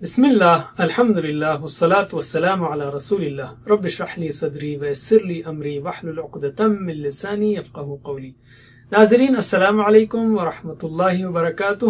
بسم اللہ الحمد للہ والصلاة والسلام علی رسول اللہ رب اشرح لی صدری ویسر لی امری واحلل عقدۃ من لسانی یفقہوا قولی۔ ناظرین السلام علیکم ورحمۃ اللہ وبرکاتہ۔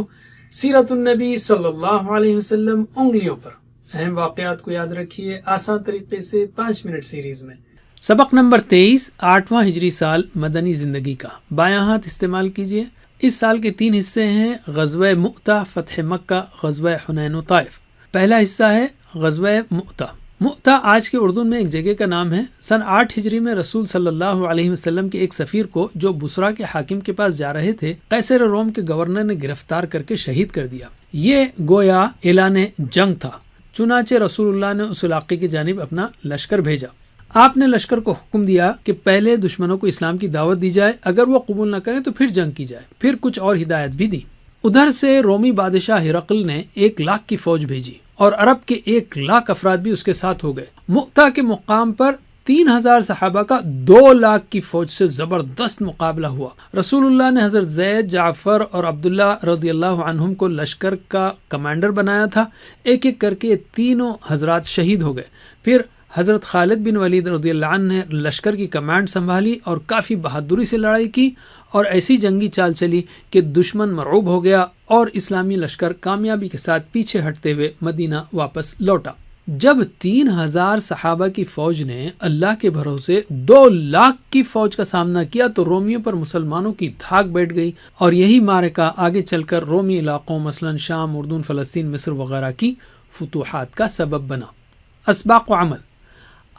سیرت النبی صلی اللہ علیہ وسلم انگلیوں پر، اہم واقعات کو یاد رکھیے آسان طریقے سے 5 منٹ سیریز میں۔ سبق نمبر 23، 8واں ہجری سال مدنی زندگی کا۔ بایاں ہاتھ استعمال کیجیے۔ اس سال کے 3 حصے ہیں: غزوہ مؤتہ، فتح مکہ، غزوہ حنین و طائف۔ پہلا حصہ ہے غزوہ مؤتہ۔ مؤتہ آج کے اردن میں ایک جگہ کا نام ہے۔ سن 8 ہجری میں رسول صلی اللہ علیہ وسلم کے ایک سفیر کو جو بصرہ کے حاکم کے پاس جا رہے تھے، قیصر روم کے گورنر نے گرفتار کر کے شہید کر دیا۔ یہ گویا اعلان جنگ تھا، چنانچہ رسول اللہ نے اس علاقے کی جانب اپنا لشکر بھیجا۔ آپ نے لشکر کو حکم دیا کہ پہلے دشمنوں کو اسلام کی دعوت دی جائے، اگر وہ قبول نہ کریں تو پھر جنگ کی جائے۔ پھر کچھ اور ہدایت بھی دی۔ ادھر سے رومی بادشاہ ہرقل نے 1 لاکھ کی فوج بھیجی اور عرب کے 1 لاکھ افراد بھی اس کے ساتھ ہو گئے۔ مؤتہ کے مقام پر 3000 صحابہ کا 2 لاکھ کی فوج سے زبردست مقابلہ ہوا۔ رسول اللہ نے حضرت زید، جعفر اور عبداللہ رضی اللہ عنہم کو لشکر کا کمانڈر بنایا تھا۔ ایک ایک کر کے تینوں حضرات شہید ہو گئے۔ پھر حضرت خالد بن ولید رضی اللہ عنہ نے لشکر کی کمانڈ سنبھالی اور کافی بہادری سے لڑائی کی، اور ایسی جنگی چال چلی کہ دشمن مرعوب ہو گیا اور اسلامی لشکر کامیابی کے ساتھ پیچھے ہٹتے ہوئے مدینہ واپس لوٹا۔ جب 3000 صحابہ کی فوج نے اللہ کے بھروسے 2 لاکھ کی فوج کا سامنا کیا تو رومیوں پر مسلمانوں کی دھاک بیٹھ گئی، اور یہی معرکہ آگے چل کر رومی علاقوں مثلا شام، اردن، فلسطین، مصر وغیرہ کی فتوحات کا سبب بنا۔ اسباق و عمل۔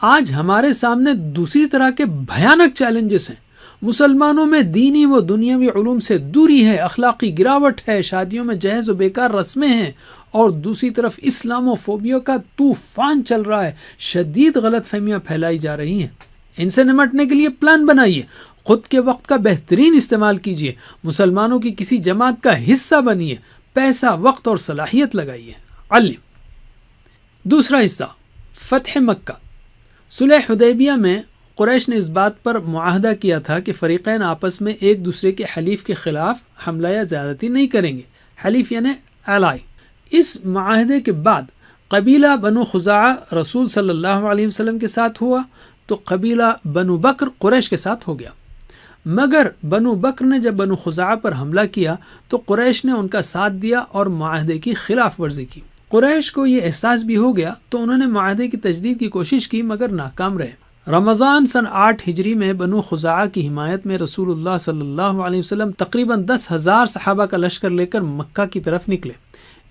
آج ہمارے سامنے دوسری طرح کے بھیانک چیلنجز ہیں۔ مسلمانوں میں دینی و دنیاوی علوم سے دوری ہے، اخلاقی گراوٹ ہے، شادیوں میں جہیز و بیکار رسمیں ہیں، اور دوسری طرف اسلام و فوبیا کا طوفان چل رہا ہے۔ شدید غلط فہمیاں پھیلائی جا رہی ہیں۔ ان سے نمٹنے کے لیے پلان بنائیے، خود کے وقت کا بہترین استعمال کیجیے، مسلمانوں کی کسی جماعت کا حصہ بنیے، پیسہ، وقت اور صلاحیت لگائیے۔ علم۔ دوسرا حصہ، فتح مکہ۔ صلح حدیبیہ میں قریش نے اس بات پر معاہدہ کیا تھا کہ فریقین آپس میں ایک دوسرے کے حلیف کے خلاف حملہ یا زیادتی نہیں کریں گے۔ حلیف یعنی الائی۔ اس معاہدے کے بعد قبیلہ بنو خزاعہ رسول صلی اللہ علیہ وسلم کے ساتھ ہوا تو قبیلہ بنو بکر قریش کے ساتھ ہو گیا۔ مگر بنو بکر نے جب بنو خزاعہ پر حملہ کیا تو قریش نے ان کا ساتھ دیا اور معاہدے کی خلاف ورزی کی۔ قریش کو یہ احساس بھی ہو گیا تو انہوں نے معاہدے کی تجدید کی کوشش کی، مگر ناکام رہے۔ رمضان سن 8 ہجری میں بنو خزاعہ کی حمایت میں رسول اللہ صلی اللہ علیہ وسلم تقریباً 10,000 صحابہ کا لشکر لے کر مکہ کی طرف نکلے۔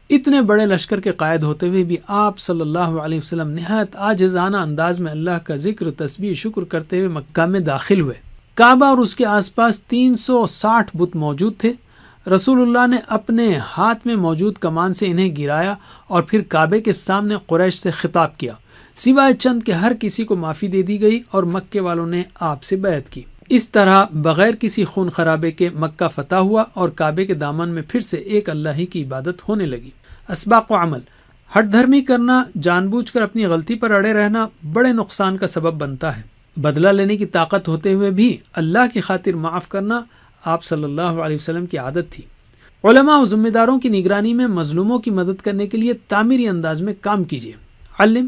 اتنے بڑے لشکر کے قائد ہوتے ہوئے بھی آپ صلی اللہ علیہ وسلم نہایت عاجزانہ انداز میں اللہ کا ذکر، تسبیح، شکر کرتے ہوئے مکہ میں داخل ہوئے۔ کعبہ اور اس کے آس پاس 360 بت موجود تھے۔ رسول اللہ نے اپنے ہاتھ میں موجود کمان سے انہیں گرایا اور پھر کعبے کے سامنے قریش سے خطاب کیا، سوائے چند کے ہر کسی کو معافی دے دی گئی اور مکے والوں نے آپ سے بیعت کی۔ اس طرح بغیر کسی خون خرابے کے مکہ فتح ہوا اور کعبے کے دامن میں پھر سے ایک اللہ ہی کی عبادت ہونے لگی۔ اسباق و عمل۔ ہٹ دھرمی کرنا، جان بوجھ کر اپنی غلطی پر اڑے رہنا بڑے نقصان کا سبب بنتا ہے۔ بدلہ لینے کی طاقت ہوتے ہوئے بھی اللہ کی خاطر معاف کرنا آپ صلی اللہ علیہ وسلم کی عادت تھی۔ علماء و ذمہ داروں کی نگرانی میں مظلوموں کی مدد کرنے کے لیے تعمیری انداز میں کام کیجیے۔ علم۔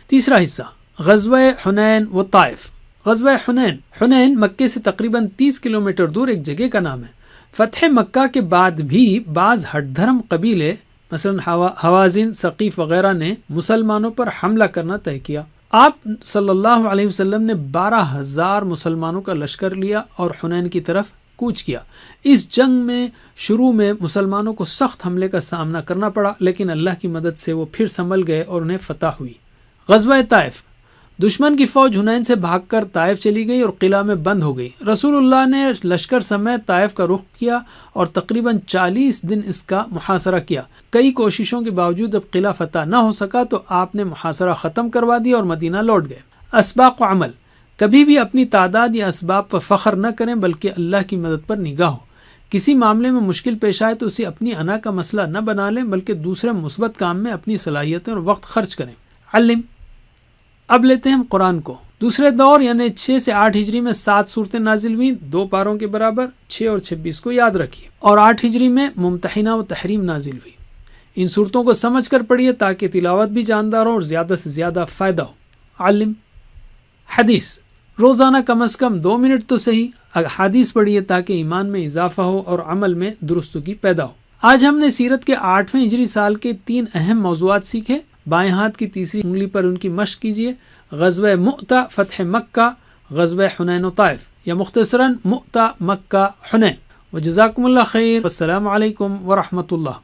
تیسرا حصہ، غزوہ حنین و طائف۔ غزوہ حنین۔ حنین مکے سے تقریباً 30 کلومیٹر دور ایک جگہ کا نام ہے۔ فتح مکہ کے بعد بھی بعض ہٹ دھرم قبیلے مثلا حوازن، ثقیف وغیرہ نے مسلمانوں پر حملہ کرنا طے کیا۔ آپ صلی اللہ علیہ وسلم نے 12,000 مسلمانوں کا لشکر لیا اور حنین کی طرف کوچ کیا۔ اس جنگ میں شروع میں مسلمانوں کو سخت حملے کا سامنا کرنا پڑا، لیکن اللہ کی مدد سے وہ پھر سنبھل گئے اور انہیں فتح ہوئی۔ غزوہ طائف۔ دشمن کی فوج حنین سے بھاگ کر طائف چلی گئی اور قلعہ میں بند ہو گئی۔ رسول اللہ نے لشکر سمیت طائف کا رخ کیا اور تقریباً 40 دن اس کا محاصرہ کیا۔ کئی کوششوں کے باوجود جب قلعہ فتح نہ ہو سکا تو آپ نے محاصرہ ختم کروا دیا اور مدینہ لوٹ گئے۔ اسباق و عمل۔ کبھی بھی اپنی تعداد یا اسباب پر فخر نہ کریں، بلکہ اللہ کی مدد پر نگاہ ہو۔ کسی معاملے میں مشکل پیش آئے تو اسے اپنی انا کا مسئلہ نہ بنا لیں، بلکہ دوسرے مثبت کام میں اپنی صلاحیتیں اور وقت خرچ کریں۔ علم۔ اب لیتے ہیں ہم قرآن کو۔ دوسرے دور یعنی 6 سے 8 ہجری میں 7 صورتیں نازل ہوئیں، 2 پاروں کے برابر۔ 6 اور 26 کو یاد رکھیے۔ اور 8 ہجری میں ممتحنہ و تحریم نازل ہوئی۔ ان صورتوں کو سمجھ کر پڑھیے تاکہ تلاوت بھی جاندار ہو اور زیادہ سے زیادہ فائدہ ہو۔ علم حدیث، روزانہ کم از کم 2 منٹ تو صحیح حدیث پڑھیے تاکہ ایمان میں اضافہ ہو اور عمل میں درستگی پیدا ہو۔ آج ہم نے سیرت کے 8ویں ہجری سال کے 3 اہم موضوعات سیکھے۔ بائیں ہاتھ کی تیسری انگلی پر ان کی مشق کیجیے۔ غزوہ مؤتہ، فتح مکہ، غزوہ حنین و طائف، یا مختصراً مؤتہ، مکہ، حنین۔ وجزاکم اللہ خیر، والسلام علیکم ورحمۃ اللہ۔